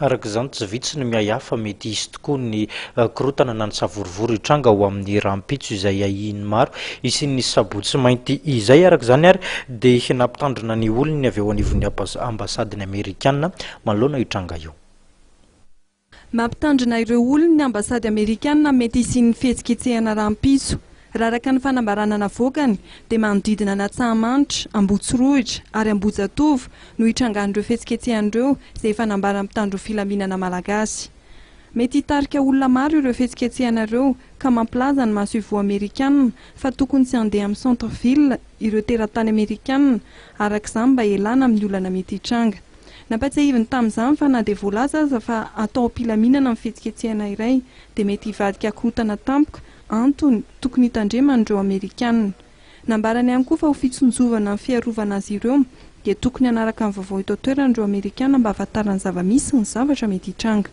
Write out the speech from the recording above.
Arak'izany tsy vitsy ny miay hafa mety hisy tokoa ny korotana na ny savorivory hitranga ho amin'ny rahampitso izay ahiny maro isin'ny sabotsy mainty izay. Arak'izany ary dia nampitandrina ny olony avy eo anivon'ny ambasadiny Amerikanina manoloana hitranga io. Mampitandrina ireo olony ny ambasady Amerikanina mety isin'ny fihetsiketsehana rahampitso. Raha araka ny fanambarana navoakany dia manodidina Natsahamanitra, Ambotsiroitra ary Ambohijatovo no hitrangan'ireo fihetsiketsehan'ireo izay efa nambara mitandro filaminana malagasy. Mety hitarika olona maro ireo fihetsiketsehana ireo ka mampilaza ny mahasoa Amerikanina fa tokony tsy handeha amin'ny centre-ville ireo teratany Amerikanina arak'izany mba ialana amin'ny olana mety hitranga. Nampatsahiviny tamin'izany fa na dia voalaza aza fa atao am-pilaminana amin'ny fihetsiketsehana iray dia mety hivadika korotana tampoka, antony tokony hitandreman'ireo Amerikanina. Nambarany ihany koa fa ho fitsonjovana amin'ny fiarovana azy ireo dia tokony hanaraka ny vaovao eto an-toeran'ireo Amerikanina mba hahafantarany zava-misy sy ny zavatra mety hitranga.